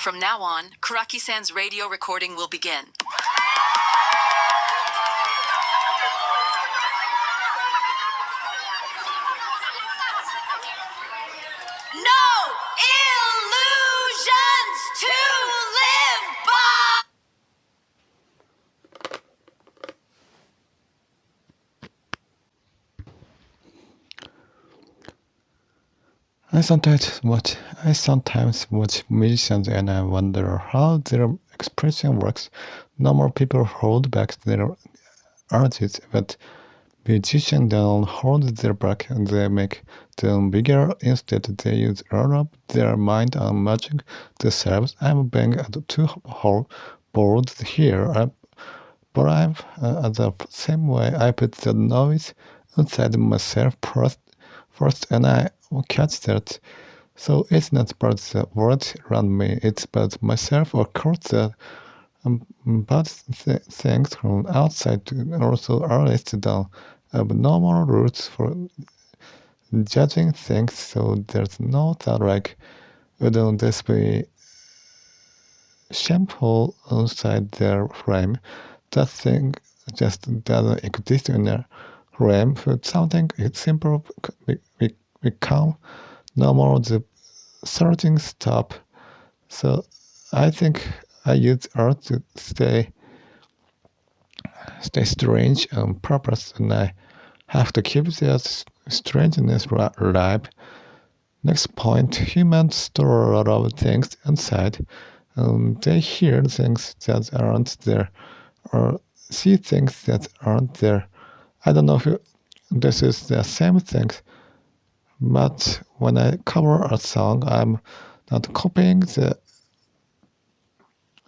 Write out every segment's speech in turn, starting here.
From now on, Kuraki-san's radio recording will begin. No illusions to live by! I sometimes watch musicians and I wonder how their expression works. Normal people hold back their urges, but musicians don't hold their back. They make them bigger. Instead, they use all of their mind on matching themselves. I'm being too bold here, but I'm the same way. I put the noise inside myself first, and I catch that. So it's not about the world around me, it's about myself. Of course, the bad things from outside also arrest down abnormal rules for judging things. So there's no thought like, wouldn't this be shameful inside their frame? That thing just doesn't exist in a frame. For something simple become normal, the searching stop. So I think I use art to stay strange on purpose, and I have to keep that strangeness alive. Next point, humans store a lot of things inside. They hear things that aren't there, or see things that aren't there. I don't know if this is the same thing, but when I cover a song, I'm not copying the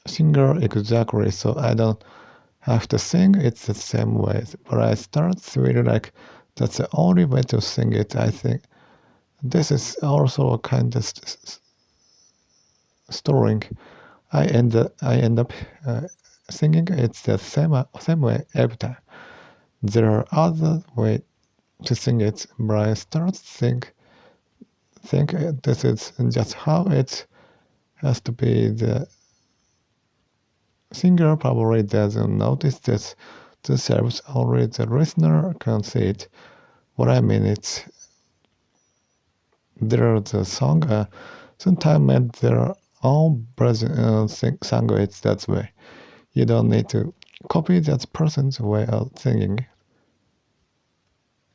singer exactly, so I don't have to sing it the same way. But I start feeling like that's the only way to sing it. I think this is also a kind of storing. I end up singing it the same way every time. There are other ways to sing it, but I start think this is just how it has to be. The singer probably doesn't notice this themselves, only the listener can see it. What I mean is, there's a song, sometimes made their own version, sung it that way. You don't need to copy that person's way of singing.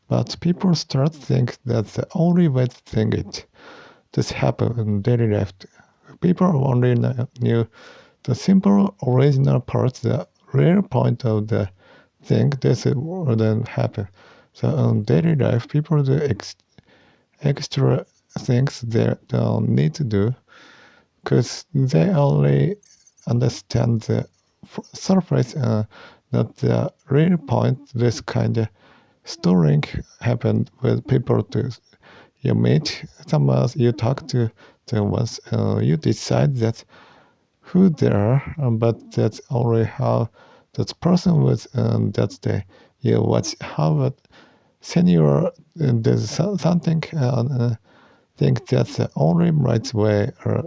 But people start think that's the only way to sing it. This happened in daily life. People only knew the simple original parts, the real point of the thing. This wouldn't happen. So in daily life, people do extra things they don't need to do, because they only understand the surface, not the real point. This kind of storing happened with people too. You meet someone, you talk to them once, you decide that who they are, but that's only how that person was that day. You watch how a senior does something, think that's the only right way, or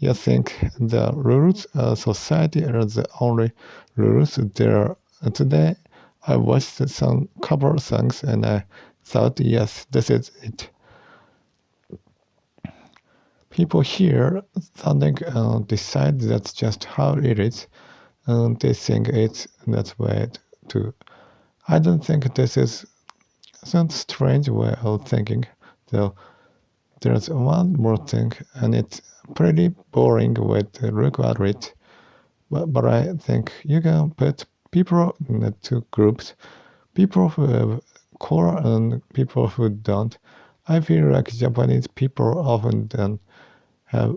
you think the rules of society are the only rules there. Today, I watched some cover songs and I thought, yes, this is it. People hear something and decide that's just how it is, and they think it's that way too. I don't think this is some strange way of thinking, though. There's one more thing, and it's pretty boring way to look at it, but I think you can put people in two groups, people who have core and people who don't. I feel like Japanese people often don't have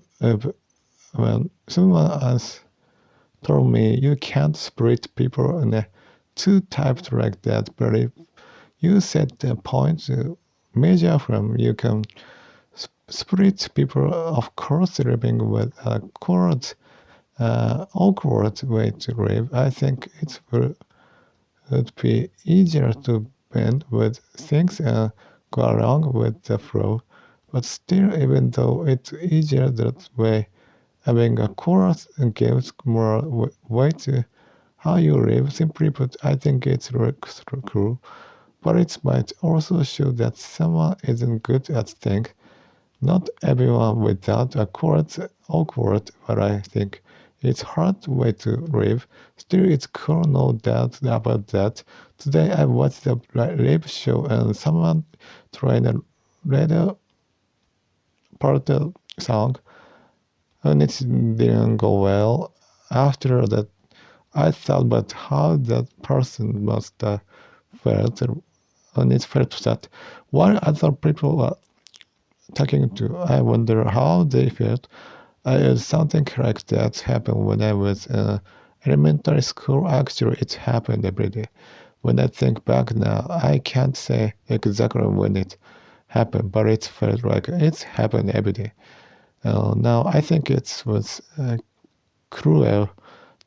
when someone else told me you can't split people in two types like that, but if you set the point to measure from, you can split people, of course, living with a awkward way to live. I think it would be easier to bend with things and go along with the flow. But still, even though it's easier that way, Having a chorus gives more weight to how you live. Simply put, I think it's cool, but it might also show that someone isn't good at things. Not everyone without a chorus awkward, but I think it's hard way to live. Still, it's cool, no doubt about that. Today, I watched a live show and someone tried a radio part of the song, and it didn't go well. After that, I thought about how that person must have felt, and it felt that while other people were talking to, I wonder how they felt. Something like that happened when I was in elementary school. Actually, it happened every day. When I think back now, I can't say exactly when it happened, but it felt like it happened every day. Now, I think it was cruel.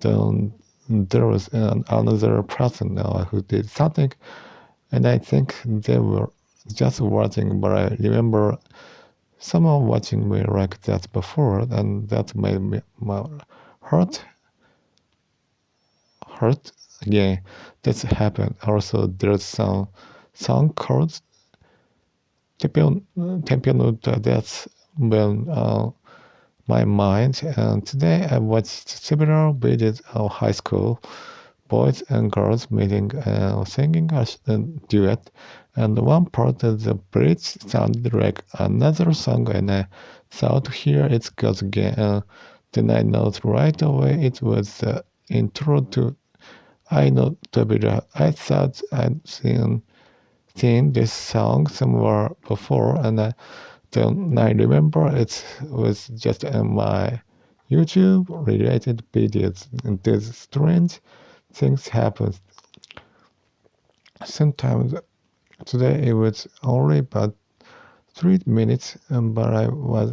There was another person who did something, and I think they were just watching, but I remember someone watching me like that before, and that made me my heart hurt again. That's happened. Also, there's some song called Tempionuta that's been my mind. And today I watched several videos of high school boys and girls meeting and singing a duet. And one part of the bridge sounded like another song, and I thought, here it goes again. Then I noticed right away it was the intro to I Know Tabira. I thought I'd seen this song somewhere before, and then I remember it was just in my YouTube related videos, and these strange things happen. Sometimes today it was only about 3 minutes, but I was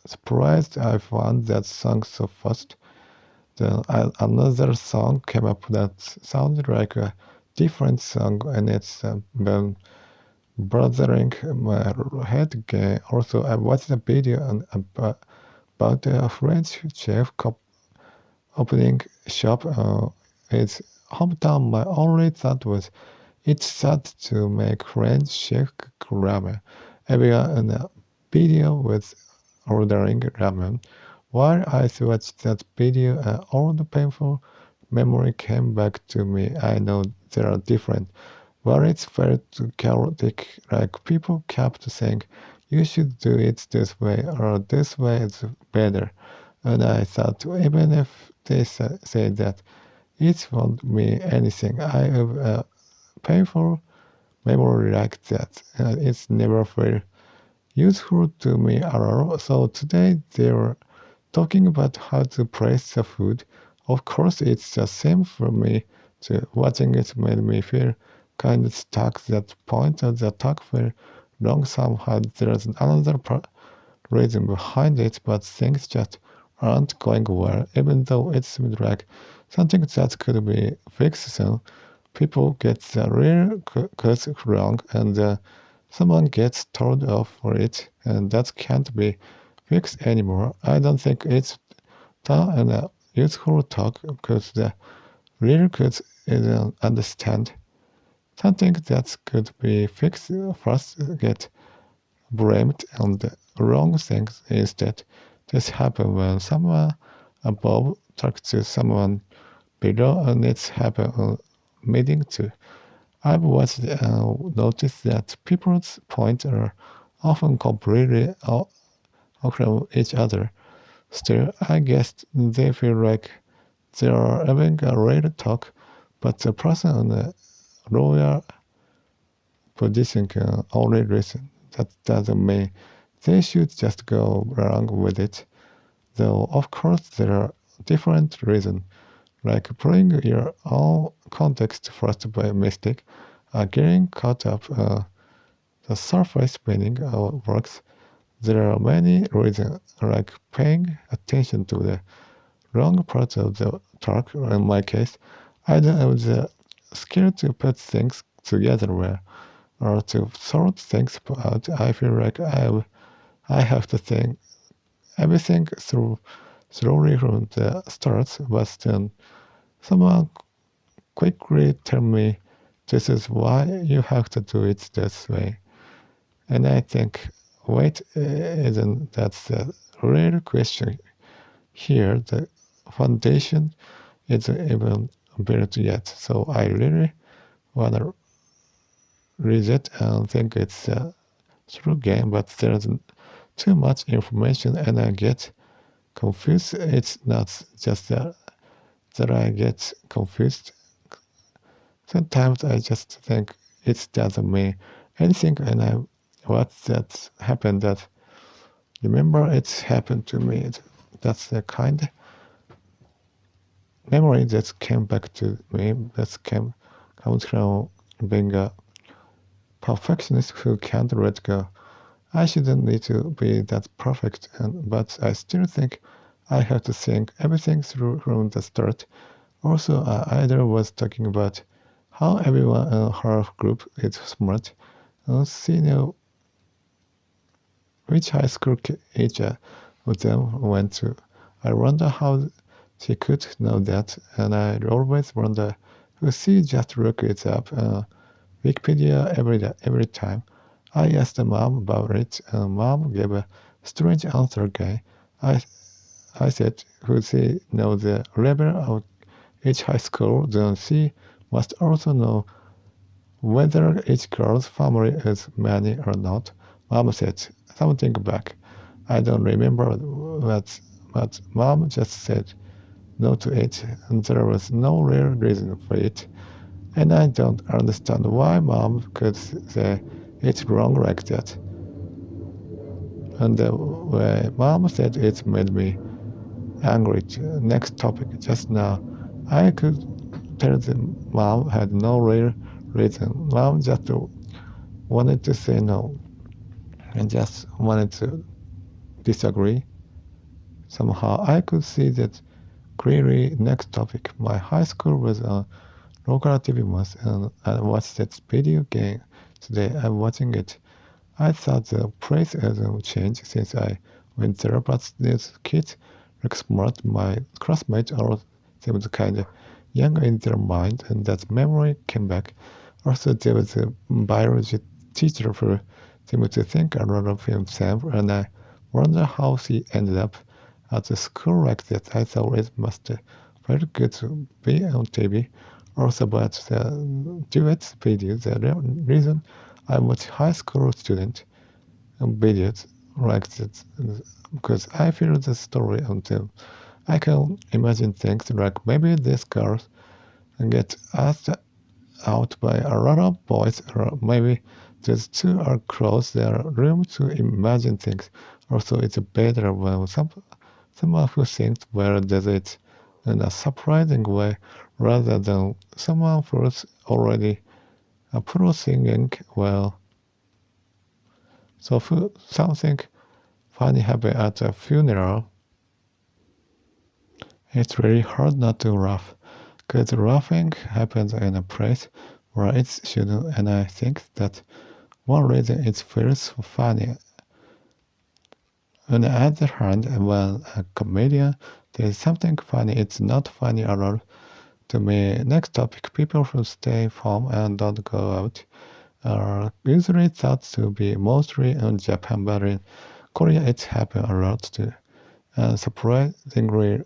surprised I found that song so fast. Then another song came up that sounded like a different song, and it's been bothering my head again. Also, I watched a video about a French chef opening shop in his hometown. My only thought was, it's sad to make French chef ramen. Everyone in the video was ordering ramen. While I watched that video, all the painful memory came back to me. I know they are different, but it felt chaotic, like people kept saying, you should do it this way, or this way is better. And I thought, even if they say that, it won't mean anything. I have a painful memory like that. It's never felt useful to me at all. So today they were talking about how to place the food. Of course, it's the same for me. Watching it made me feel kind of stuck. That point of the talk felt long somehow. There's another reason behind it, but things just aren't going well, even though it seems like something that could be fixed soon. People get the real cause wrong, and someone gets told off for it, and that can't be fixed anymore. I don't think it's done in a useful talk, because the real cause isn't understand. Something that could be fixed first get blamed on the wrong things instead. This happens when someone above talks to someone below, and it's happened on meeting too. I've watched and noticed that people's points are often completely out of each other. Still, I guess they feel like they are having a real talk, but the person on the lower position can only listen. That doesn't mean they should just go along with it. Though, of course, there are different reasons, like putting your own context first by mistake, getting caught up the surface spinning works. There are many reasons, like paying attention to the wrong part of the talk. In my case, I don't have the skill to put things together well, or to sort things out. I feel like I have to think everything through slowly from the start, but then someone quickly tell me this is why you have to do it this way. And I think, wait, isn't that the real question here? The foundation isn't even built yet, so I really wanna read it and think it's a through game, but there's too much information and I get confused. It's not just that I get confused. Sometimes I just think it doesn't mean anything and what that happened that remember it happened to me. That's the kind of memory that came back to me comes from being a perfectionist who can't let go. I shouldn't need to be that perfect, but I still think I have to think everything through from the start. Also, Ida was talking about how everyone in her group is smart. She knew which high school each of them went to. I wonder how she could know that, and I always wonder if she just looked it up on Wikipedia every time. I asked mom about it, and mom gave a strange answer again. I said, would she know the level of each high school? Then she must also know whether each girl's family is many or not. Mom said something back. I don't remember what, but mom just said no to it, and there was no real reason for it. And I don't understand why mom could say it's wrong like that. And the way mom said it made me angry. Next topic, just now, I could tell them mom had no real reason. Mom just wanted to say no and just wanted to disagree. Somehow I could see that clearly. Next topic, my high school was on local TV once, and I watched that video game today. I'm watching it. I thought the place hasn't changed since I went there, but these kids look smart. My classmates all seemed kind of young in their mind, and that memory came back. Also, there was a biology teacher who seemed to think a lot of himself, and I wonder how he ended up at a school like that. I thought it must feel good to be on TV. Also about the duet video, the reason I watch high school student videos like that, because I feel the story on them. I can imagine things like maybe these girls get asked out by a lot of boys, or maybe these two are close. There are room to imagine things. Also, it's better when someone who thinks well does it in a surprising way, rather than someone who's already a pro singing well. So if something funny happened at a funeral, it's really hard not to laugh, because laughing happens in a place where it shouldn't, and I think that one reason it feels funny. On the other hand, when a comedian says something funny, it's not funny at all to me. Next topic, people who stay home and don't go out are usually thought to be mostly in Japan, but in Korea it happens a lot too. And surprisingly,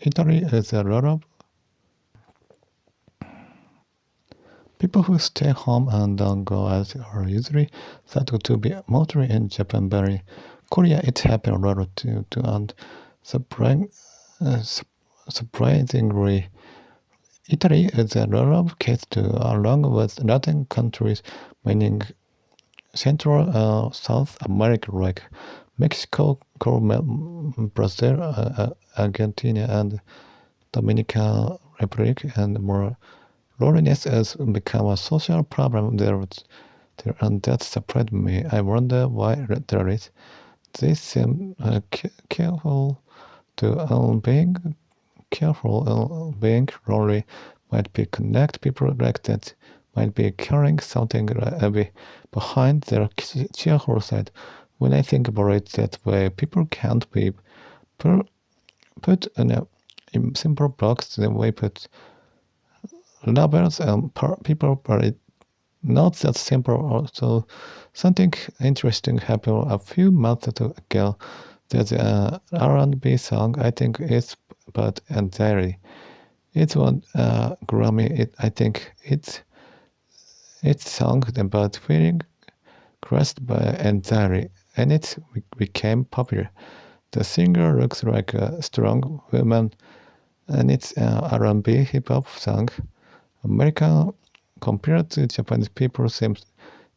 Italy is a lot of people who stay home and don't go out are usually thought to be mostly in Japan, but in Korea it happens a lot too. And surprisingly, Italy is a lot of case too, along with Latin countries, meaning Central and South America, like Mexico, Brazil, Argentina, and Dominican Republic, and more. Loneliness has become a social problem there, and that surprised me. I wonder why there is. They seem careful to being careful. Being lonely might be connect people like that. Might be carrying something heavy behind their cheerful side. When I think about it that way, people can't be put in simple blocks, then we put labels and people, but it's not that simple. Also, something interesting happened a few months ago. There's an R&B song, I think it's about anxiety. It won Grammy. I think it's song about feeling crushed by anxiety, and it became popular. The singer looks like a strong woman, and it's an R&B hip-hop song. American compared to Japanese people seems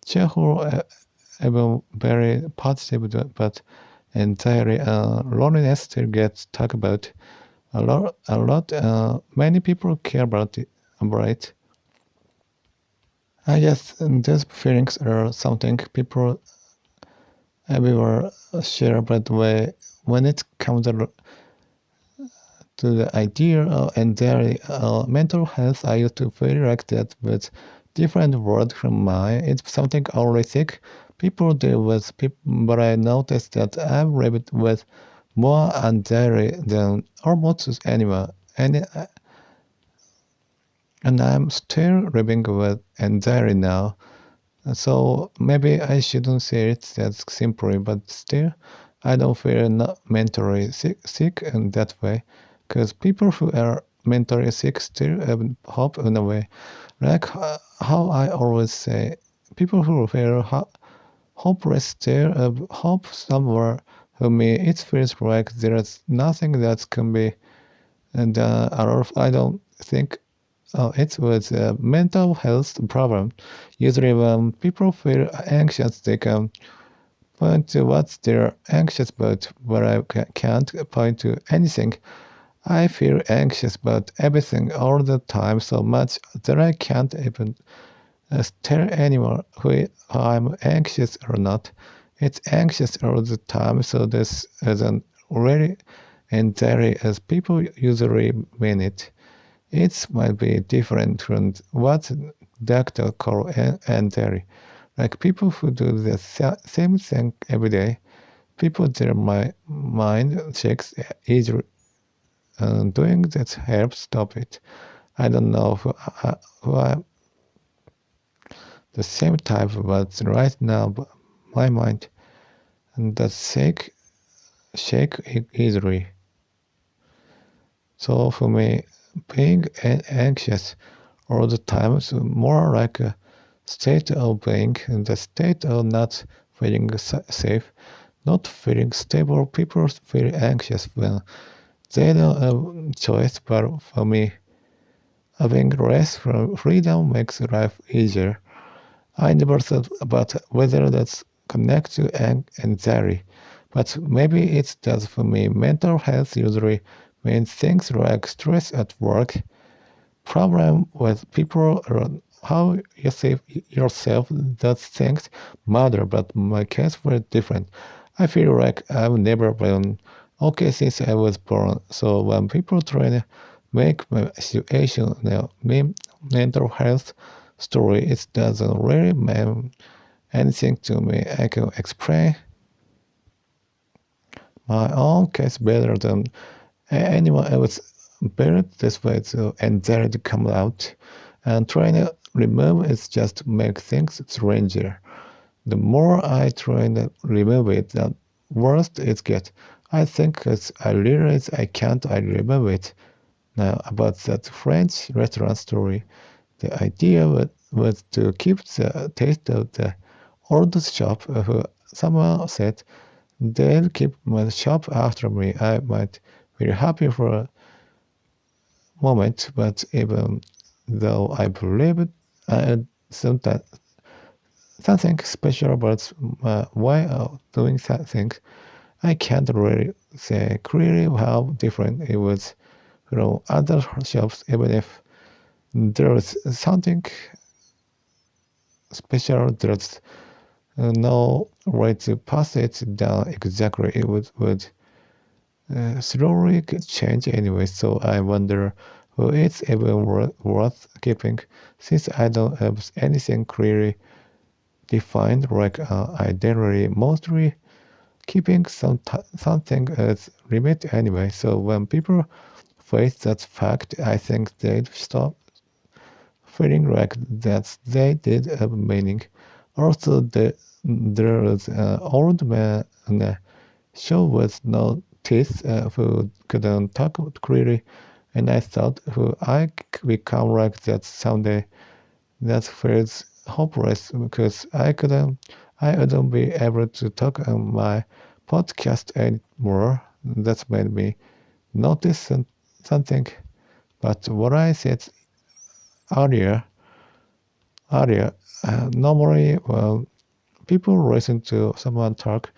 cheerful, even very positive, but anxiety and loneliness still gets talked about a lot. Many people care about it. I guess these feelings are something people everywhere share, but when it comes to the idea of anxiety mental health, I used to feel like that with different words from mine. It's something only sick people deal with, but I noticed that I've lived with more anxiety than almost anyone. And I'm still living with anxiety now. So maybe I shouldn't say it that simply, but still, I don't feel not mentally sick in that way. Because people who are mentally sick still have hope in a way. Like how I always say, people who feel hopeless still have hope somewhere. For me, it feels like there's nothing that can be done. I don't think it was a mental health problem. Usually when people feel anxious, they can point to what they're anxious about, but I can't point to anything. I feel anxious about everything all the time so much that I can't even tell anyone who I'm anxious or not. It's anxious all the time, so this isn't really anxiety as people usually mean it. It might be different from what doctors call anxiety. Like people who do the same thing every day, people their mind shakes easily. Doing that helps stop it. I don't know who I'm the same type, but right now my mind does shake easily. So for me, being anxious all the time is more like a state of being, the state of not feeling safe, not feeling stable. People feel anxious when they don't have choice, but for me, having less freedom makes life easier. I never thought about whether that's connected to anxiety, but maybe it does for me. Mental health usually means things like stress at work, problem with people, or how you see yourself. Those things matter, but my case was different. I feel like I've never been okay since I was born. So when people try to make my situation, mental health story, it doesn't really mean anything to me. I can explain my own case better than anyone else. Better this way, so anxiety comes out, and trying to remove it just make things stranger. The more I try to remove it, the worse it gets. I think as I realize I can't remove it. Now about that French restaurant story, the idea was to keep the taste of the old shop. Someone said they'll keep my shop after me. I might feel happy for a moment, but even though I believe it, sometimes something special about my way of doing things, I can't really say clearly how different it was from other shops, even if there was something special. There's no way to pass it down exactly. It would slowly change anyway, so I wonder who it's even worth keeping, since I don't have anything clearly defined like identity. Mostly keeping something as limit anyway. So when people face that fact, I think they'd stop feeling like that they did have meaning. Also, there was an old man on a show with no teeth who couldn't talk clearly, and I thought, who I become like that someday? That feels hopeless because I wouldn't be able to talk on my podcast anymore. That made me notice something. But what I said earlier, normally when people listen to someone talk,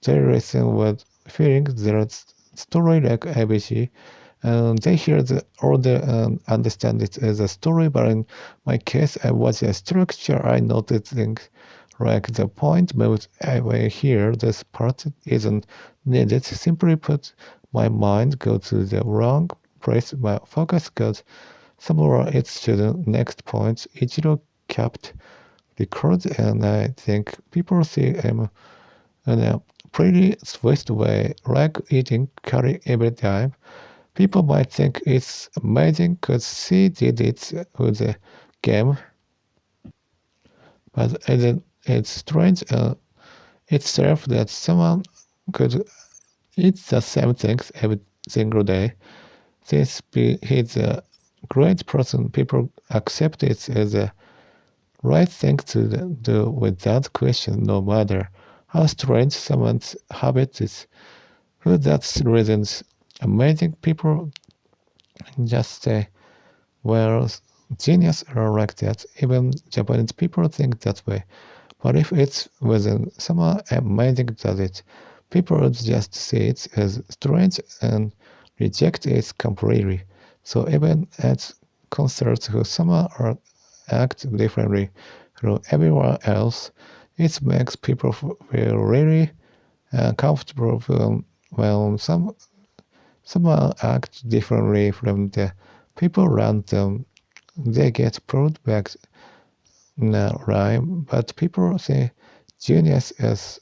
they listen with feeling their story like ABC, and they hear the order and understand it as a story. But in my case, I was a structure. I noticed things like the point moved away here. This part isn't needed. Simply put, my mind goes to the wrong place. My focus goes somewhere else to the next point. Ichiro kept records, and I think people see him in a pretty swift way, like eating curry every time. People might think it's amazing because she did it with a game, but it's strange itself that someone could eat the same things every single day. Since he's a great person, people accept it as a right thing to do without question, no matter how strange someone's habit is. For that reasons, amazing people just say, well, genius are like that. Even Japanese people think that way. But if it's when someone amazing does it, people would just see it as strange and reject it completely. So even at concerts who someone act differently from everyone else, it makes people feel really comfortable when someone acts differently from the people around them. They get pulled back in a line, but people say genius is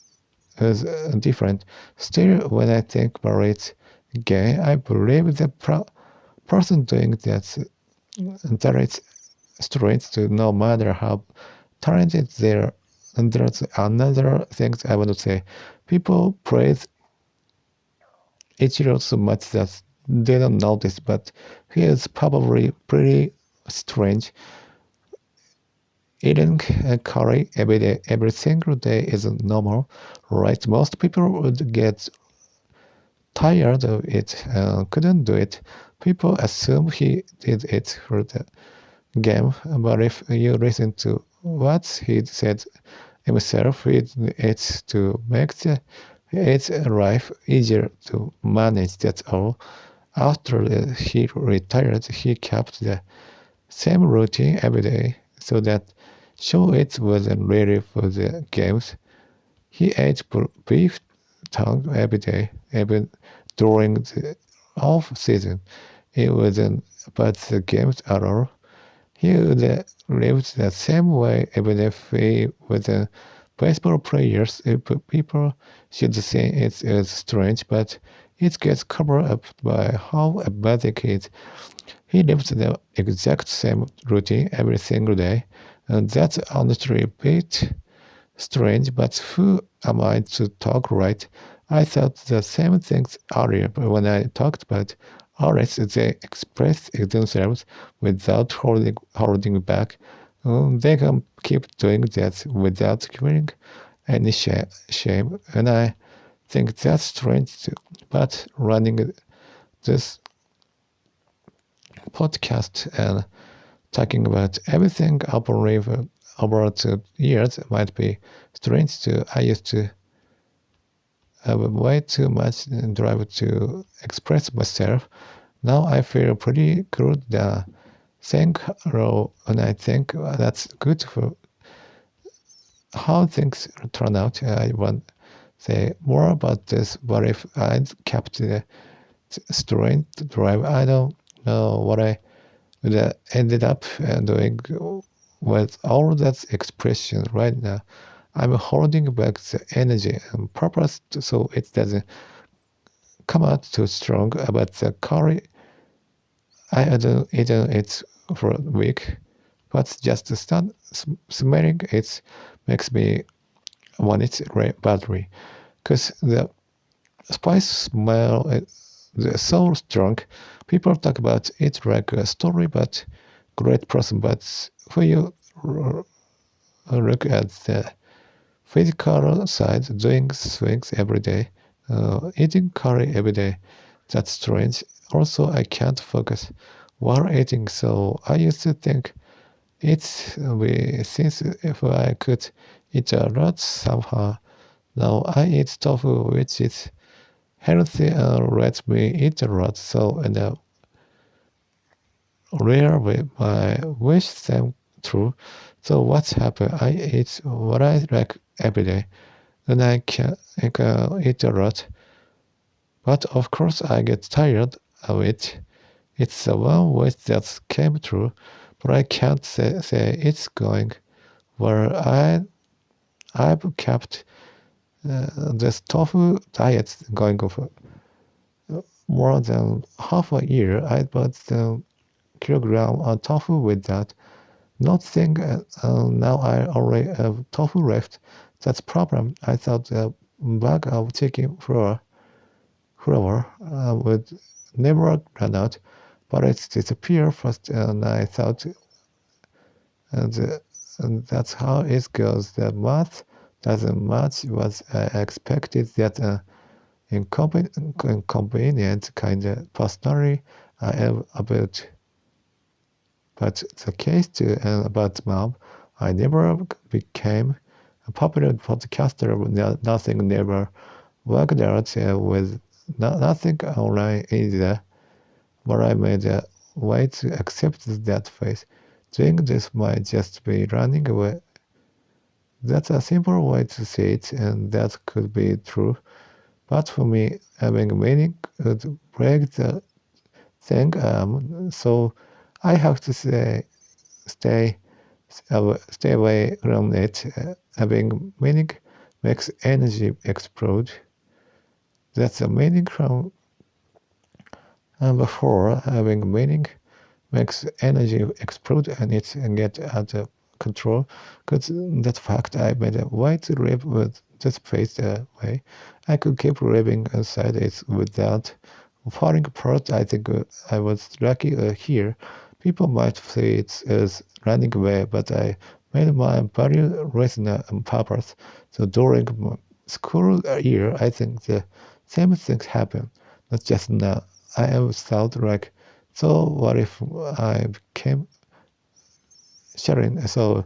different. Still, when I think about it again, I believe the person doing that is straight to no matter how talented they are. And there's another thing I want to say. People praise Ichiro so much that they don't notice, but he is probably pretty strange. Eating curry every day, every single day isn't normal, right? Most people would get tired of it and couldn't do it. People assume he did it for the game, but if you listen to what he said himself, he did it to make its life easier to manage, that's all. After he retired, he kept the same routine every day, so that show it wasn't really for the games. He ate beef tongue every day, even during the off season. It wasn't about the games at all. He would live the same way even if he was a baseball player. People should say it is strange, but it gets covered up by how basic it is. He lives the exact same routine every single day, and that's honestly a bit strange, but who am I to talk right? I thought the same things earlier, but when I talked about artists, they express themselves without holding back. They can keep doing that without feeling any shame, and I think that's strange too. But running this podcast and talking about everything over 2 years might be strange too. I used to have way too much drive to express myself. Now I feel pretty good saying hello, and I think that's good for how things turn out. I want to say more about this, but if I kept the strength drive, I don't know what I ended up doing with all that expression right now. I'm holding back the energy and purpose so it doesn't come out too strong. But the curry, I hadn't eaten it for a week, but just to start smelling it makes me want it badly. Because the spice smell is so strong. People talk about it like a story, but great person. But when you look at the physical side, doing swings every day, eating curry every day, that's strange. Also, I can't focus while eating, so I used to think it's since if I could eat a lot somehow. Now I eat tofu, which is healthy and lets me eat a lot. So in a rare way, my wish came true. So what's happened? I eat what I like every day, and I can eat a lot. But of course, I get tired of it. It's the one wish that came true, but I can't say it's going where I've kept this tofu diet going for more than half a year. I bought the kilogram of tofu with that. Not think now I already have tofu left. That's problem. I thought a bag of chicken flour would never run out, but it disappeared first, and I thought and that's how it goes. The math doesn't match what I expected. That inconvenient kind of personality I am about. But the case too, and about mom, I never became a popular podcaster. Nothing never worked out with nothing online either. But I made a way to accept that phase. Doing this might just be running away. That's a simple way to see it, and that could be true. But for me, having meaning would break the thing. So I have to stay away from it. Having meaning makes energy explode. That's a meaning from before. Having meaning makes energy explode and it get out of control. Because that fact, I made a way to live with this phase way. I could keep living inside it without falling apart. I think I was lucky here. People might see it as running away, but I made my value reason and purpose. So during my school year, I think the same things happen, not just now. I have thought like, so what if I became sharing? So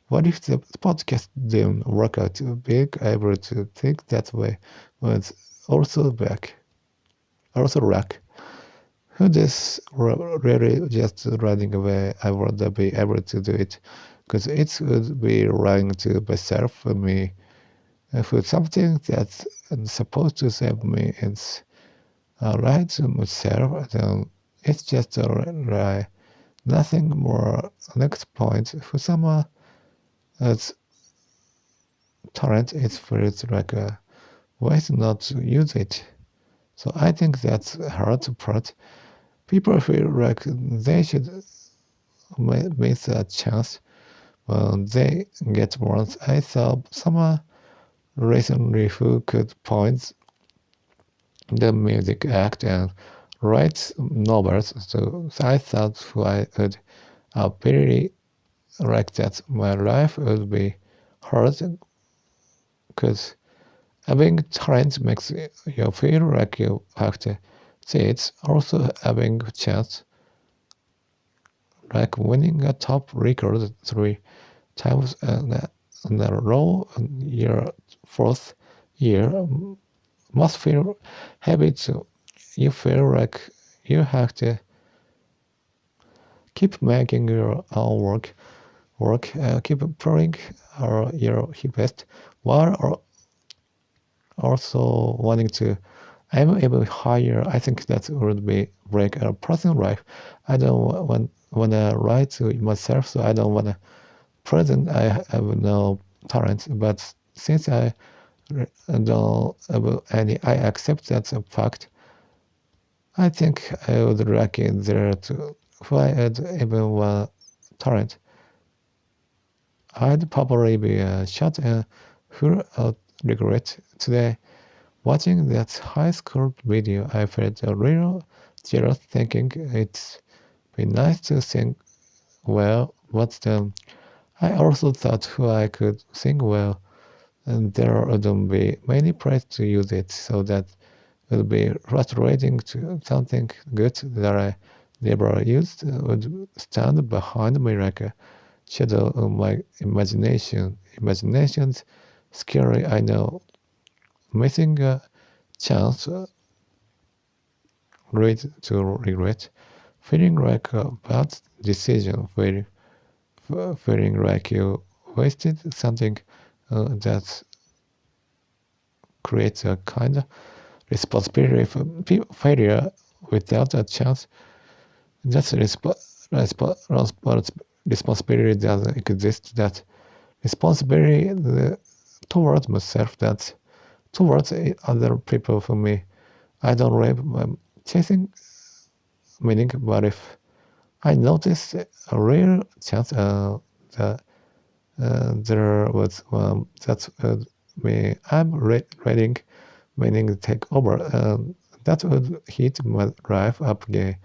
what if the podcast didn't work out? Being able to think that way was also luck. Who is really just running away? I want to be able to do it because it would be lying to myself for me. For something that's supposed to save me, it's lie to myself, then it's just a lie. Nothing more. Next point, for someone as talent, it feels like a waste not to use it. So I think that's hard part. People feel like they should miss a chance when they get once. I saw someone recently who could point the music act and write novels. So I thought who I would really like that my life would be hard because having talent makes you feel like you have to see it. Also having a chance like winning a top record 3 times in a row in your 4th year must feel heavy too. You feel like you have to keep making your own work, keep putting your best, while also wanting to aim even higher. I think that would be break a personal life. I don't want to lie to myself, so I don't want to present. I have no talent, but since I don't have any, I accept that fact. I think I would like it there to if I had even one talent. I'd probably be shot and full of regret today. Watching that high school video, I felt a little jealous, thinking it'd be nice to sing well, but then I also thought who I could sing well, and there wouldn't be many places to use it, so that would be frustrating to something good that I never used would stand behind me like a shadow of my imagination. Imagination's scary, I know. Missing a chance leads to regret. Feeling like a bad decision, feeling like you wasted something that creates a kind of responsibility for failure without a chance. That responsibility doesn't exist. That responsibility towards myself, that towards other people. For me, I don't live chasing meaning, but if I notice a real chance that there was one that me, I'm reading meaning to take over, that would hit my life up again.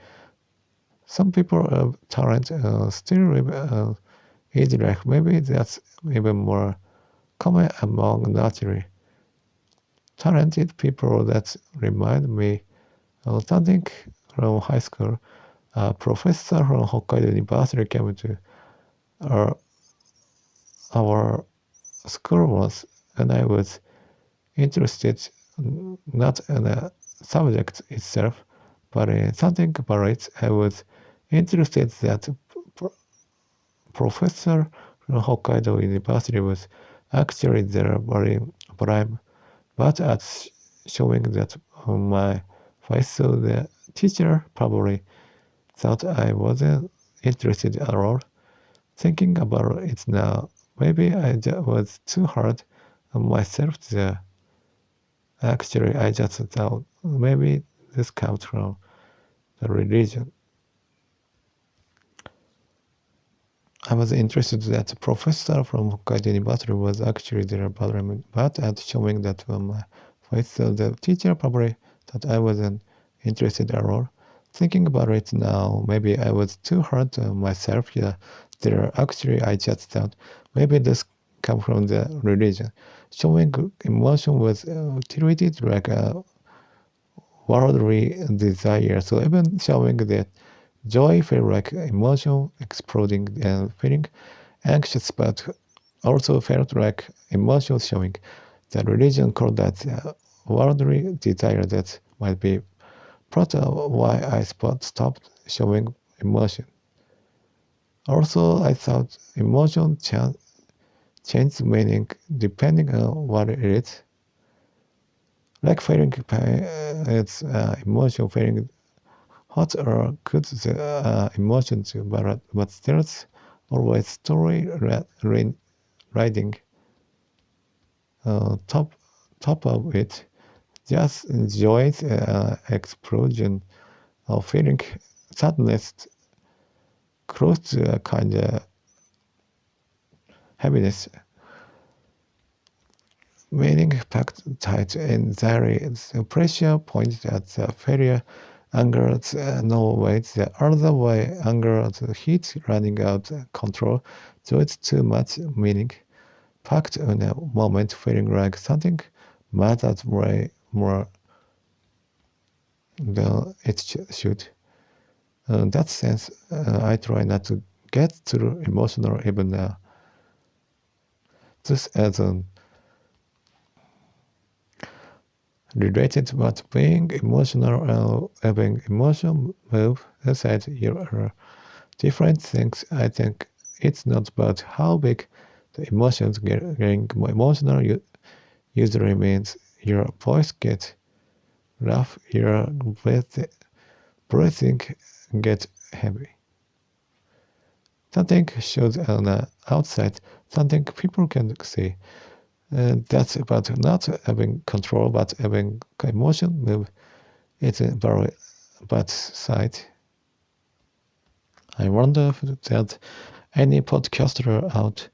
Some people of talent still live easy life. Maybe that's even more common among naturally talented people that remind me of something from high school. A professor from Hokkaido University came to our school once, and I was interested not in the subject itself, but in something about it. I was interested that professor from Hokkaido University was actually there very bright, but at showing that on my face, so the teacher probably thought I wasn't interested at all. Thinking about it now, maybe I was too hard on myself there. Actually, I just thought maybe this comes from the religion. I was interested that the professor from Hokkaido University was actually there, but at showing that on my face, so the teacher probably thought I wasn't interested at all. Thinking about it now, maybe I was too hard on myself. Yeah, there actually I just thought maybe this come from the religion. Showing emotion was treated like a worldly desire. So even showing that joy felt like emotion exploding and feeling anxious, but also felt like emotion showing. The religion called that worldly desire. That might be part of why I stopped showing emotion. Also, I thought emotion changes meaning depending on what it is. Like feeling pain, it's emotion. Feeling hot or good, the emotion too, but there's always story riding top of it. Just enjoy the explosion of feeling sadness close to a kind of happiness. Meaning packed tight anxiety. The pressure points at the failure. Anger, no way. The other way, anger, the heat running out control. So it's too much meaning. Packed in a moment, feeling like something matters way more than it should. In that sense, I try not to get too emotional even now. This as an related, but being emotional and having emotion move aside are different things. I think it's not about how big the emotions getting more emotional usually means your voice gets rough, your breathing gets heavy. Something shows on the outside, something people can see. That's about not having control, but having emotion move. It's a very bad side. I wonder if there's any podcaster out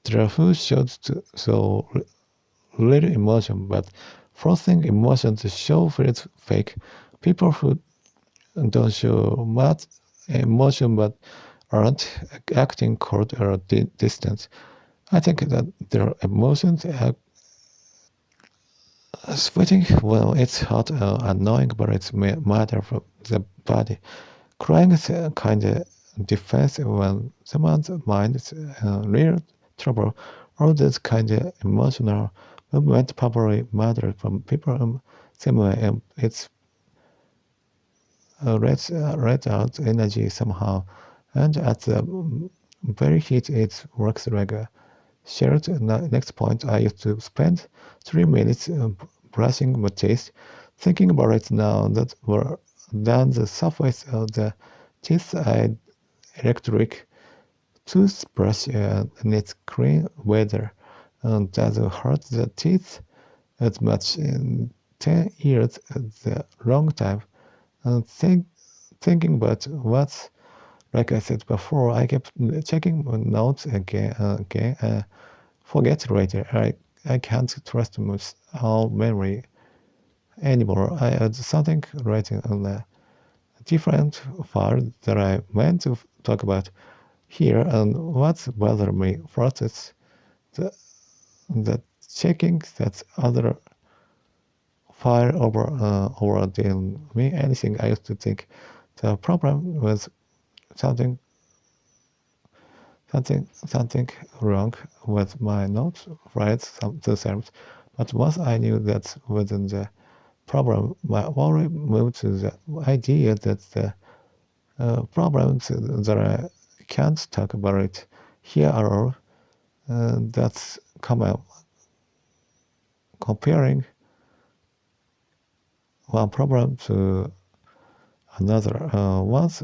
there who shows so little emotion, but forcing emotion to show feels fake. People who don't show much emotion but aren't acting cold or distant. I think that their emotions are sweating when it's hot or annoying, but it's matter for the body. Crying is a kind of defense when someone's mind is in real trouble. All this kind of emotional movement probably matters from people same way, and it's let out energy somehow, and at the very heat it works like a shared. Next point, I used to spend 3 minutes brushing my teeth, thinking about it now that we're down the surface of the teeth. I electric toothbrush and it's clean weather and doesn't hurt the teeth as much. In 10 years is a long time. And thinking about what's, like I said before, I kept checking my notes again. Forget later. I can't trust our memory anymore. I had something written on a different file that I meant to talk about here, and what's bothered me first is the checking that other file over than me anything. I used to think the problem was something wrong with my notes, right? Themselves. But once I knew that wasn't the problem, my worry moved to the idea that the problems that I can't talk about it here are all. That's comparing one problem to another. Once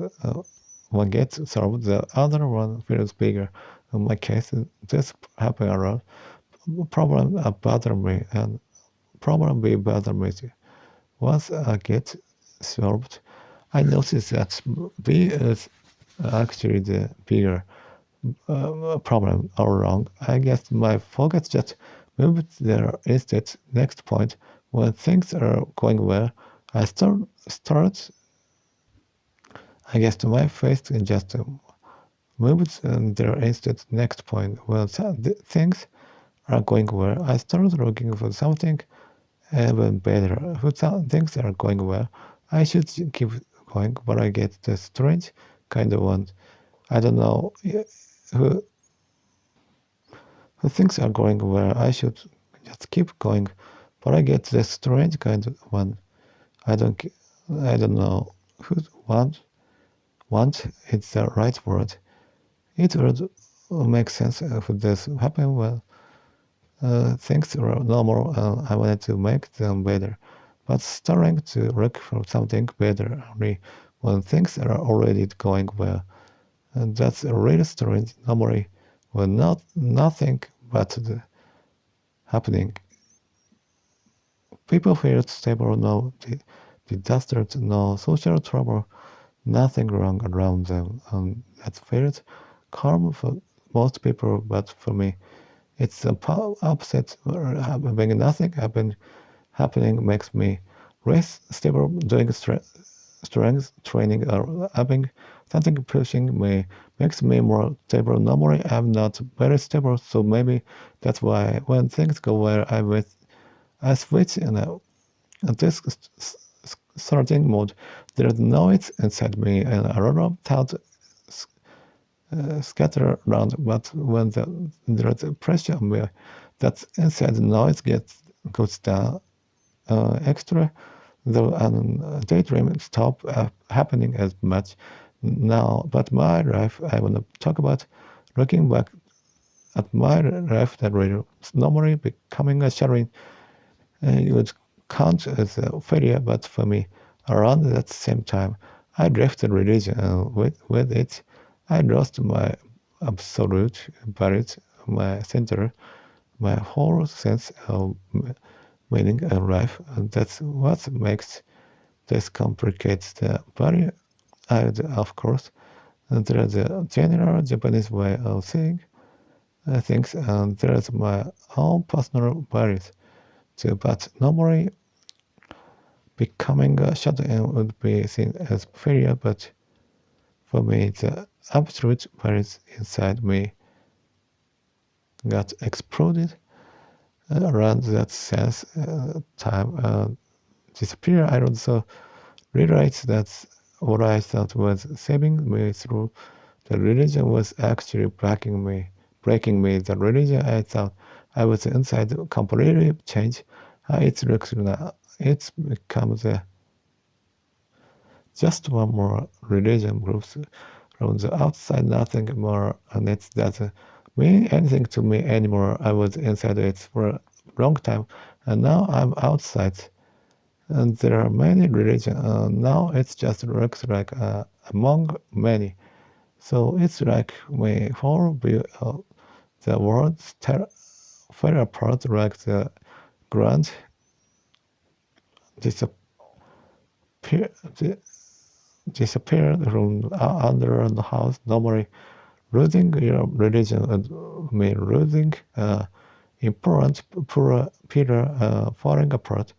one gets solved, the other one feels bigger. In my case, this happened a lot. Problem A bother me, and problem B bother me too. Once I get solved, I notice that B is actually the bigger problem all wrong. I guess my focus just moved there instead. Next point, when things are going well, I start. I guess my face just moved there instead. Next point, when things are going well, I start looking for something even better. When things are going well, I should keep going, but I get the strange kind of one. I don't know who things are going well. I should just keep going, but I get this strange kind of one. I don't know who want it's the right word. It would make sense if this happened well. Things were normal and I wanted to make them better, but starting to look for something better only when things are already going well. And that's a really strange. Normally, when nothing but the happening. People feel stable, no disasters, no social trouble, nothing wrong around them, and that feels calm for most people. But for me, it's the opposite. Having nothing happening makes me less stable. Doing strength training or having something pushing me makes me more stable. Normally, I'm not very stable, so maybe that's why when things go well, I switch in this starting mode. There's noise inside me and a lot of thoughts scatter around, but when there's pressure on me, that inside noise goes down. Extra, though, daydream stop happening as much now. But my life, I want to talk about looking back at my life that really normally becoming a sharing. It would count as a failure, but for me, around that same time, I left religion, and with it, I lost my absolute values, my center, my whole sense of meaning in life. That's what makes this complicates the very idea, of course. There's a general Japanese way of saying things, and there's my own personal values too. But normally, becoming a shut-in would be seen as failure. But for me, the absolute values inside me got exploded around that sense time disappear. I also realized that what I thought was saving me through the religion was actually breaking me. The religion I thought I was inside completely changed how it looks now. It becomes just one more religion group from the outside, nothing more, and it doesn't mean anything to me anymore. I was inside it for a long time, and now I'm outside. And there are many religions. Now it just looks like among many. So it's like my whole view of the world fell apart like the ground disappeared from under the house. Normally, losing your religion would mean losing important pillar falling apart.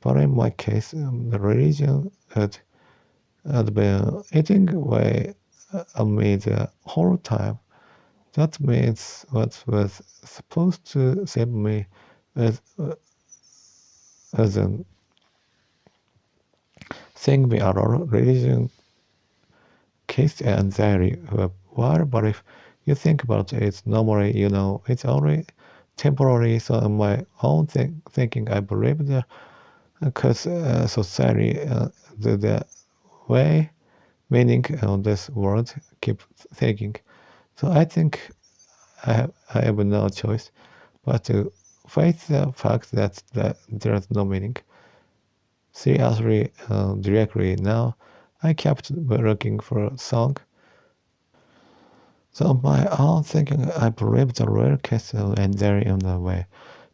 But in my case, the religion had been eating away at me the whole time. That means what was supposed to save me as an thing me alone, religion caused anxiety. Why? But if you think about it, normally, it's only temporary. So in my own thinking, I believe that because society, the way meaning on this world keep thinking. So I think I have no choice but to face the fact that there's no meaning. Seriously, directly now, I kept looking for a song. So my own thinking, I believe the real castle and there in the way.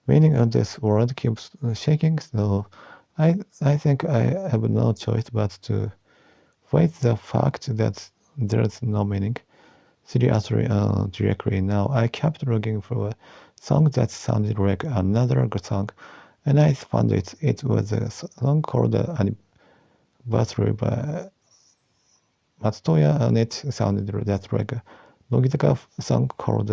Meaning of this world keeps shaking, so I think I have no choice but to face the fact that there's no meaning. Seriously, directly now, I kept looking for a song that sounded like another song, and I found it. It was a song called Anniversary by Matsutoya, and it sounded just like a Nogitaka song called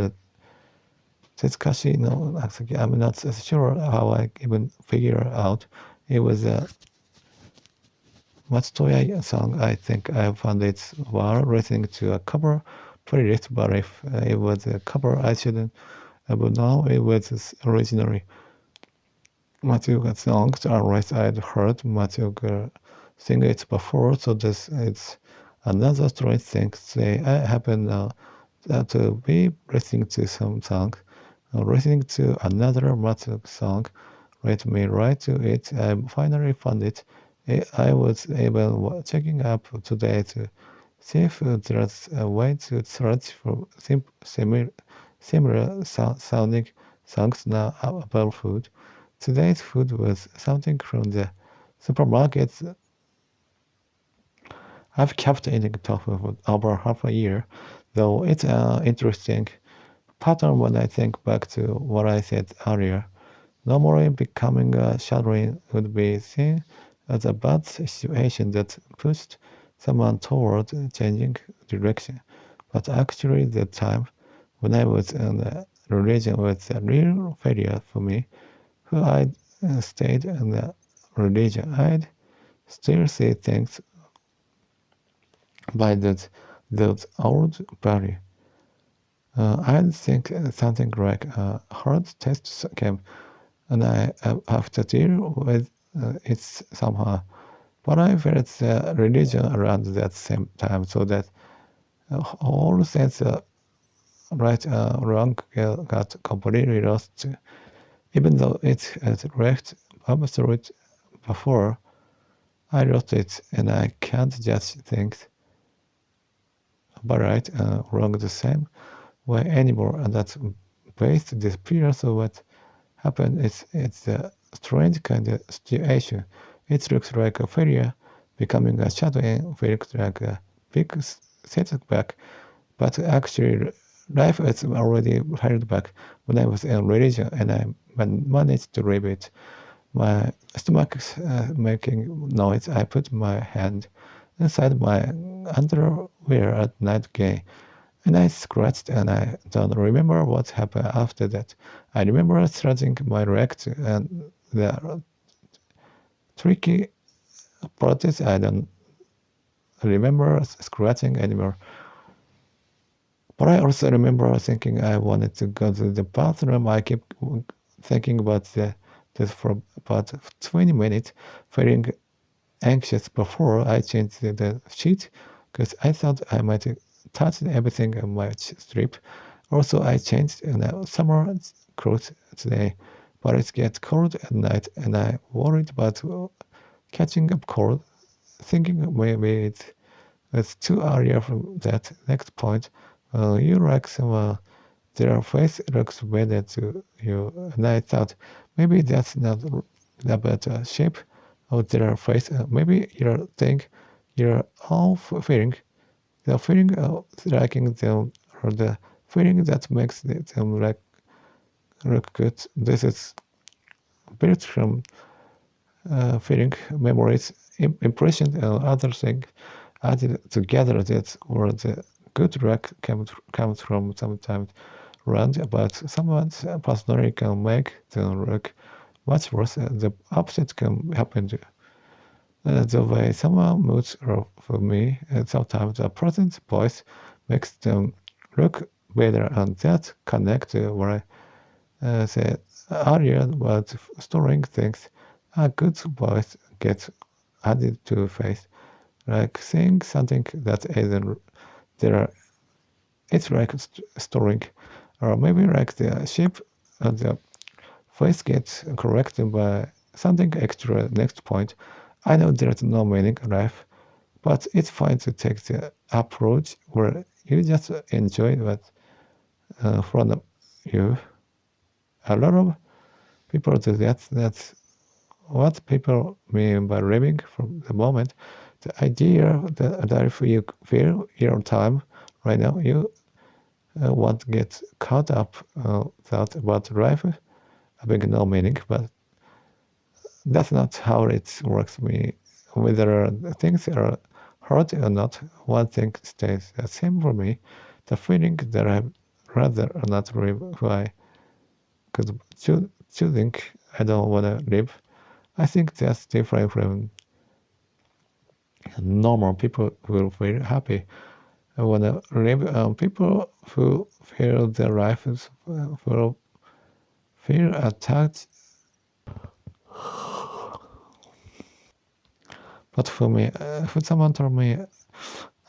Tetsukashi no Nagasaki. I'm not sure how I even figure out. It was a Matsutoya song. I think I found it while listening to a cover playlist, but if it was a cover, I shouldn't have known it was originally Matsuoka song, unless I'd heard Matsuoka sing it before. So this is another strange thing. Say I happen to be listening to some song, listening to another Matsuoka song, let me write to it. I finally found it. I was even checking up today to see if there's a way to search for similar sounding songs now about food. Today's food was something from the supermarket I've kept eating tofu for over half a year, though it's an interesting pattern when I think back to what I said earlier. Normally, becoming a shut-in would be seen as a bad situation that pushed someone toward changing direction. But actually, the time when I was in a religion was a real failure for me. Who I'd stayed in the religion, I'd still see things by those old values. I'd think something like a hard test came, and I have to deal with it somehow. But I felt the religion around that same time, so that whole sense of right wrong got completely lost. Even though it had wrecked absolute before, I lost it, and I can't judge things but right wrong the same. why anymore, and that base disappears. So what happened is it's a strange kind of situation. It looks like a failure, becoming a shadow, and feels like a big setback, but actually life is already held back. When I was in religion and I managed to leave it, my stomach's making noise. I put my hand inside my underwear at night again, and I scratched, and I don't remember what happened after that. I remember stretching my legs, and the tricky part is I don't remember scratching anymore. But I also remember thinking I wanted to go to the bathroom. I kept thinking about this for about 20 minutes, feeling anxious before I changed the sheet because I thought I might touch everything on my strip. Also, I changed summer clothes today, but it gets cold at night, and I worried about catching up cold, thinking maybe it's too early from that next point. You like someone, their face looks better to you, and I thought maybe that's not the better shape of their face. Maybe you think your own feeling, the feeling of liking them, or the feeling that makes them look good. This is built from feeling, memories, impressions, and other things added together. That's where the good luck comes from. Sometimes roundabout someone's personality can make them look much worse. The opposite can happen too. The way someone moves for me, sometimes a person's voice makes them look better, and that connects what I said earlier about storing things. A good voice gets added to face, like saying something that isn't there. It's like storing, or maybe like the shape of the face gets corrected by something extra. Next point, I know there's no meaning in life, but it's fine to take the approach where you just enjoy what's front of you. A lot of people do that. That's what people mean by living from the moment. The idea that if you feel your time right now, you won't get caught up thought about life having no meaning, but that's not how it works for me. Whether things are hard or not, one thing stays the same for me. The feeling that I'd rather not live who I could choosing I don't want to live. I think that's different from normal people who feel happy. I want to live. People who feel their life is feel attacked. But for me, if someone told me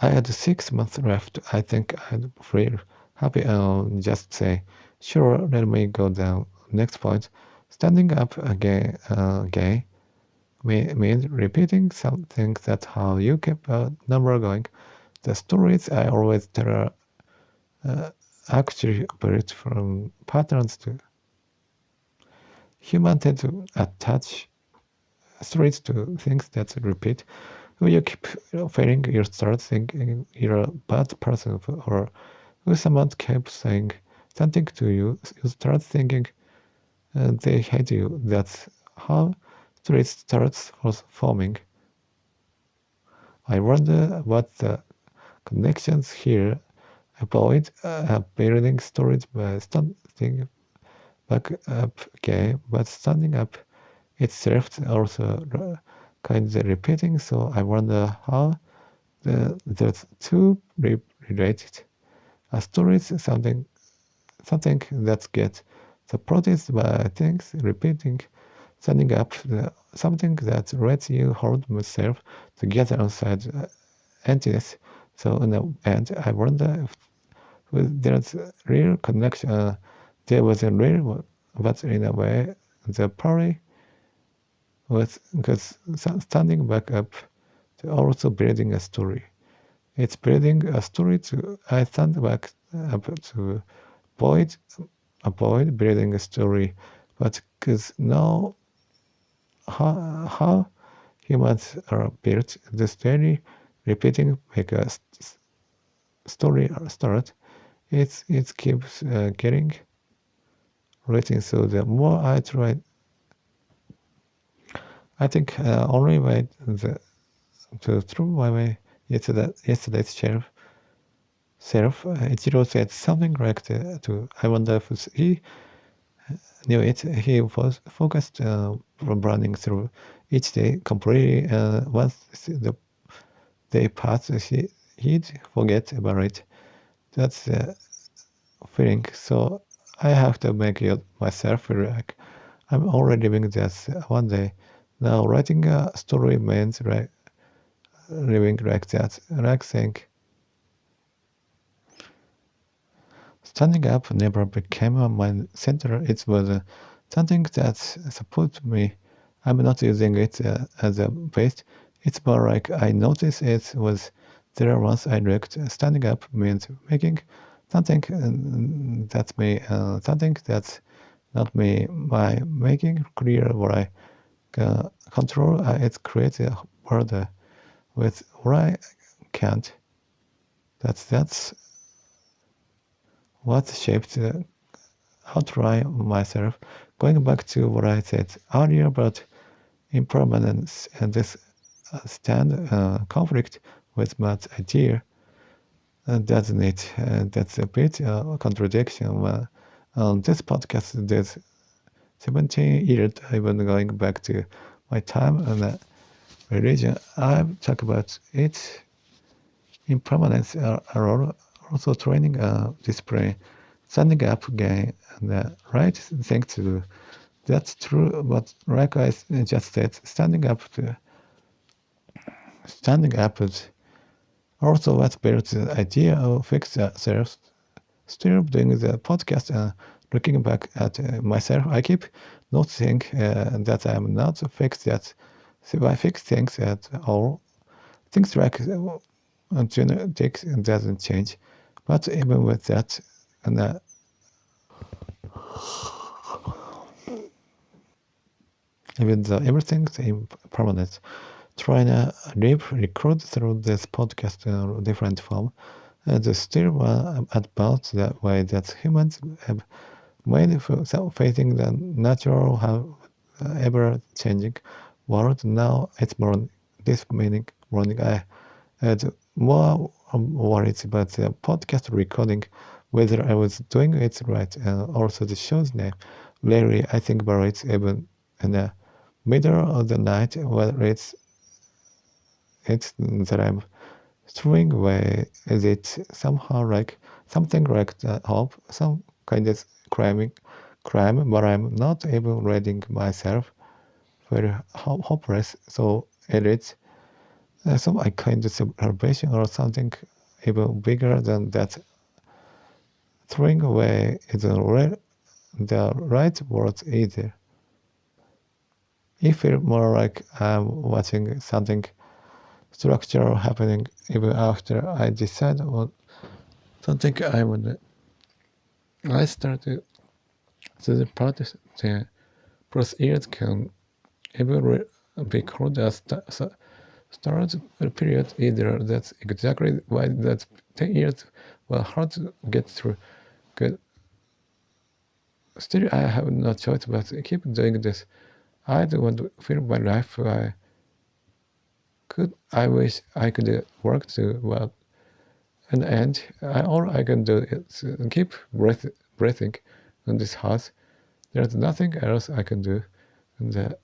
I had 6 months left, I think I'd feel happy and just say, sure, let me go down. Next point, standing up again means repeating something. That's how you keep a number going. The stories I always tell are actually built from patterns too. Humans tend to attach stories to things that repeat. When you keep failing, you start thinking you're a bad person, or when someone keeps saying something to you, you start thinking they hate you. That's how stories starts forming. I wonder what the connections here. Avoid building stories by standing back up again, but standing up itself also kind of repeating. So I wonder how the two related. A story is something that gets supported by things repeating, standing up, something that lets you hold myself together inside emptiness. So in the end, I wonder if there's a real connection. There was a real one, but in a way, the party was because standing back up to also building a story. It's building a story to I stand back up to avoid building a story, but because know how humans are built, the steady repeating make a story start. It keeps getting written. So the more I try, I think only way to throw my way yesterday's self. Ichiro said something like I wonder if he knew it. He was focused from running through each day completely. Once the day passed, he'd forget about it. That's the feeling. So I have to make myself feel like I'm already living this one day. Now writing a story means living like that, like saying, standing up never became my center. It was something that supported me. I'm not using it as a base. It's more like I noticed it was there once I looked. Standing up means making something that's me, something that's not me, by making clear what I control. It creates a border with what I can't. That's what shaped outline myself. Going back to what I said earlier about impermanence and this stand conflict with Matt's idea, doesn't it? That's a bit contradiction. On this podcast, there's 17 years I've been going back to my time and religion. I talk about it. Impermanence are also training discipline, standing up again, and right thing to do. That's true, but like I just said, standing up is also what built the idea of fixed self. Still doing the podcast and looking back at myself, I keep noticing that I'm not fixed yet. So I fix things at all. Things like genetics doesn't change, but even with that, and even though everything's impermanent, trying to record through this podcast in a different form, there's still one about that way that humans have made for facing the natural, ever-changing world. Now it's more this morning I had more worries about the podcast recording, whether I was doing it right, and also the show's name. Lately, I think about it even in the middle of the night, whether it's that I'm throwing away. Is it somehow like something like the hope, some kind of crime, but I'm not even reading myself very hopeless. So it is some kind of celebration or something even bigger than that. Throwing away is the right word either. It feels more like I'm watching something structural happening even after I decide on something I would. I started to the part the procedures can even be called as storage period. Either that's exactly why that 10 years were hard to get through. Good. Still, I have no choice but to keep doing this. I don't want to feel my life. I wish I could work to well an end. All I can do is keep breathing in this house. There's nothing else I can do. And the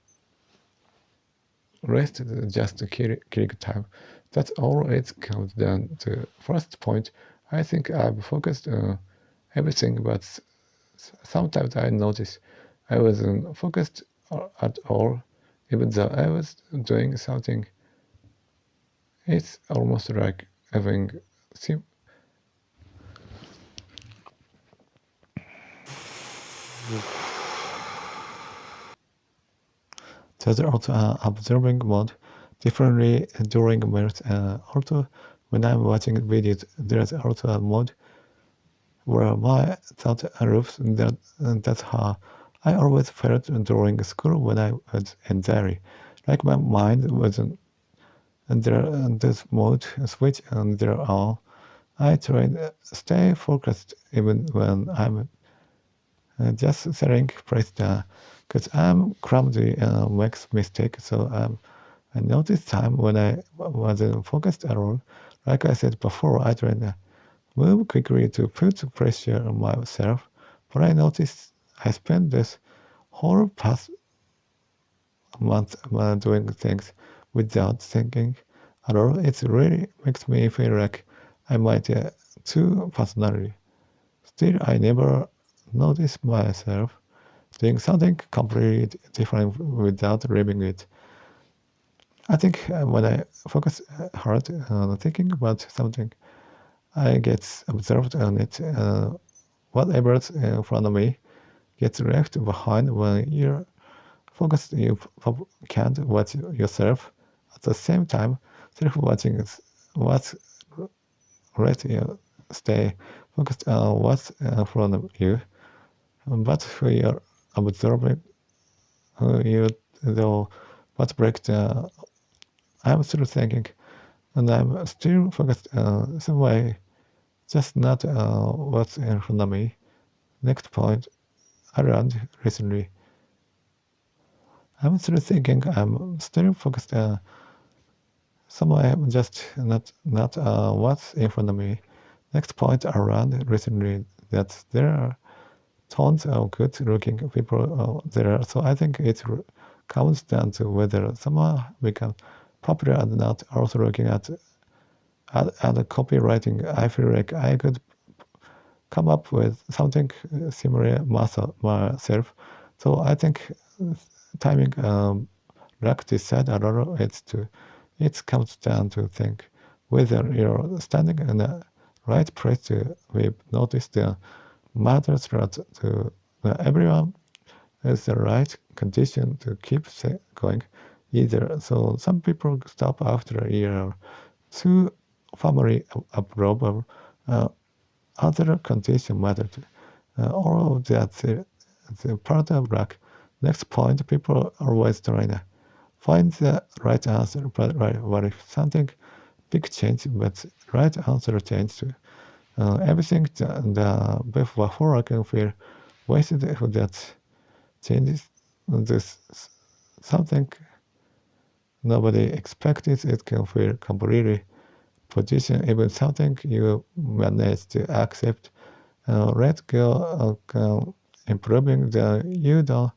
rest is just killing time. That's all it comes down to. First point, I think I'm focused on everything, but sometimes I notice I wasn't focused at all, even though I was doing something. It's almost like having there's also an observing mode differently during meals. Also, when I'm watching videos, there's also a mode were my thought loops. That's how I always felt during school when I was in diary. Like my mind wasn't under this mode switch under on. I try to stay focused even when I'm just setting place down, because I'm clumsy and makes mistakes. So I noticed time when I wasn't focused at all. Like I said before, I tried to move quickly to put pressure on myself, but I noticed I spent this whole past month doing things without thinking at all. It really makes me feel like I might too personally. Still, I never noticed myself doing something completely different without living it. I think when I focus hard on thinking about something, I get observed on it. Whatever's in front of me gets left behind. When you're focused, you can't watch yourself. At the same time, self-watching is what lets you stay focused on what's in front of you. But when you're observing, you know what breaks down. I'm still thinking, and I'm still focused some way, just not what's in front of me. Next point I learned recently. I'm still thinking, I'm still focused somewhere, just not what's in front of me. Next point I learned recently that there are tons of good-looking people there, so I think it comes down to whether someone becomes popular or not. Also looking at copywriting, I feel like I could come up with something similar myself. So I think timing, like this said, I don't know, it comes down to think whether you're standing in the right place to be noticed. Matters a lot to everyone is the right condition to keep going either. So some people stop after a year or two. Family approval, other condition matter. All of that's the part of luck. Next point, people always trying to find the right answer, but what if something big change, but right answer changed? Everything before I can feel wasted if that changes. This something nobody expected, it can feel completely position, even something you manage to accept, let go, improving the you don't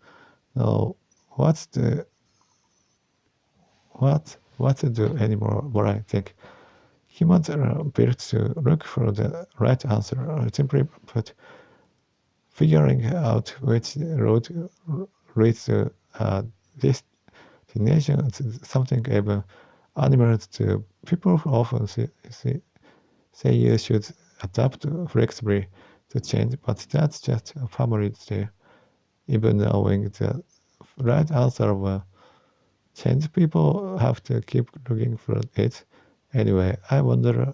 know what to do anymore. What I think humans are built to look for the right answer, or simply put, figuring out which road leads to destination is something even animals do. People often say you should adapt flexibly to change, but that's just a family tale. Even knowing the right answer will change, people have to keep looking for it. Anyway, I wonder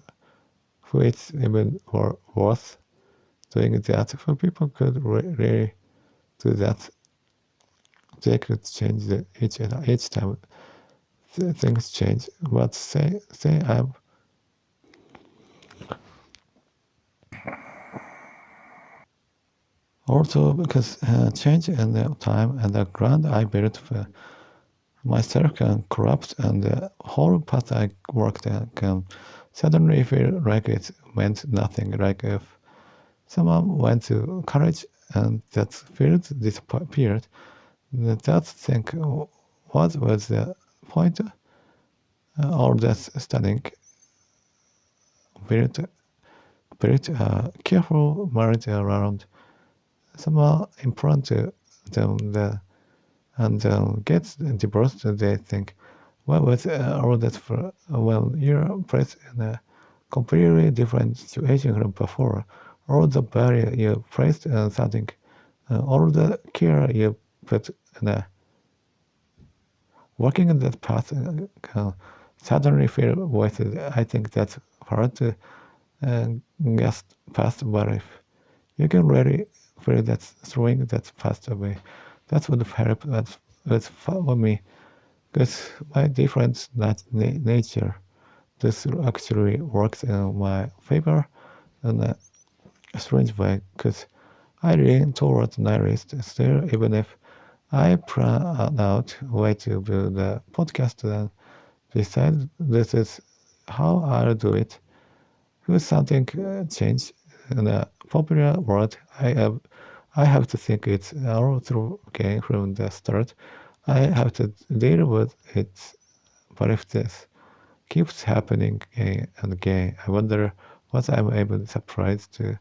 who it's even worth doing that. For people could really do that, they could change each time things change. But say I'm also because change in the time and the ground I built for myself can corrupt, and the whole path I worked can suddenly feel like it meant nothing. Like if someone went to college and that field disappeared, that think what was the point? Or that studying built a careful marriage around someone in front of them and gets divorced. They think, what was all that for? Well, you're placed in a completely different situation from before. All the value you placed in something, all the care you put in working in that path can suddenly feel wasted. I think that's hard to get past. What if You can really feel that throwing that passed away. That would help. That was for me, because my different nature, this actually works in my favor in a strange way, because I lean towards nihilist still, even if I plan out a way to build the podcast and decide this is how I'll do it. If something change in a popular world, I have to think it's all through again from the start. I have to deal with it. But if this keeps happening again and again, I wonder what I'm supposed to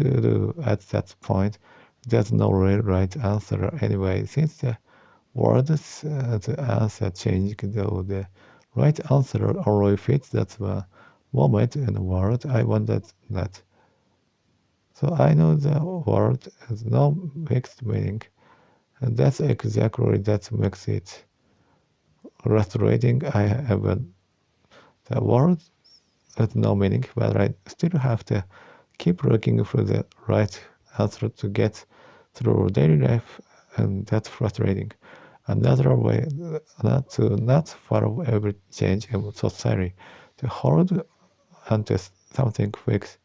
do at that point. There's no real right answer anyway, since the words the answer changed, though the right answer only fits that moment in the world. I wondered that. So I know the word has no mixed meaning, and that's exactly that makes it frustrating. I have the word has no meaning, but I still have to keep looking for the right answer to get through daily life, and that's frustrating. Another way not follow every change in society, to hold until something fixed.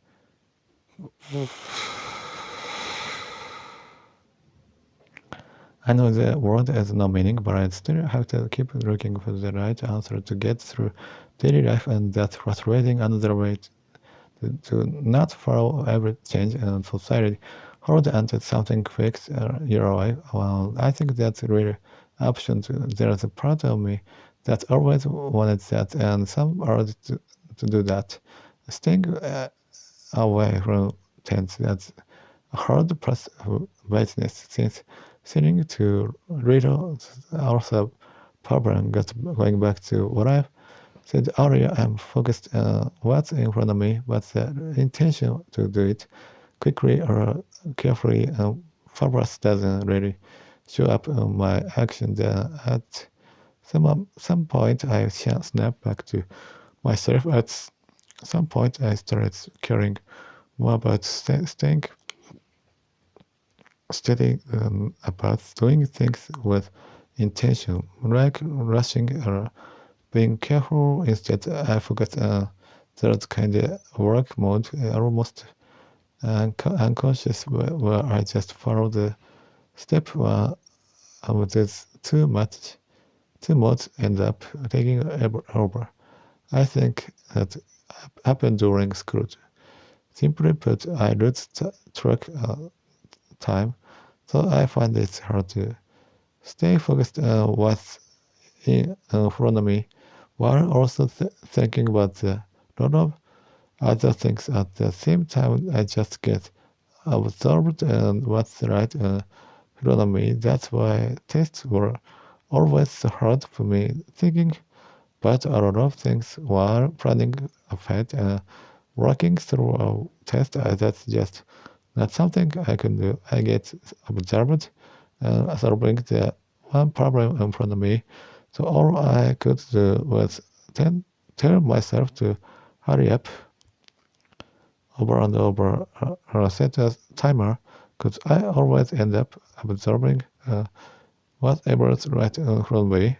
I know the word has no meaning, but I still have to keep looking for the right answer to get through daily life, and that's frustrating. Another way to not follow every change in society, hold until something fixed your life. Well, I think that's really option. There's a part of me that always wanted that, and some urge to do that. Staying away from tents, that's a hard business, since sitting too little also problem. Going back to what I said earlier, I'm focused on what's in front of me, but the intention to do it quickly or carefully purpose doesn't really show up in my action. Then at some point, I snap back to myself. At some point, I started caring more about staying steady about doing things with intention, like rushing or being careful. Instead, I focus on that kind of work mode, almost unconscious, where I just follow the step of this too much end up taking over. I think that happened during school. Simply put, I lose track time, so I find it hard to stay focused on what's in front of me, while also thinking about a lot of other things at the same time. I just get absorbed in what's right in front of me. That's why tests were always so hard for me, thinking about a lot of things while planning ahead and working through a test. That's just not something I can do. I get absorbed and solving the one problem in front of me. So all I could do was tell myself to hurry up over and over, or set a timer, because I always end up absorbing whatever's right in front of me.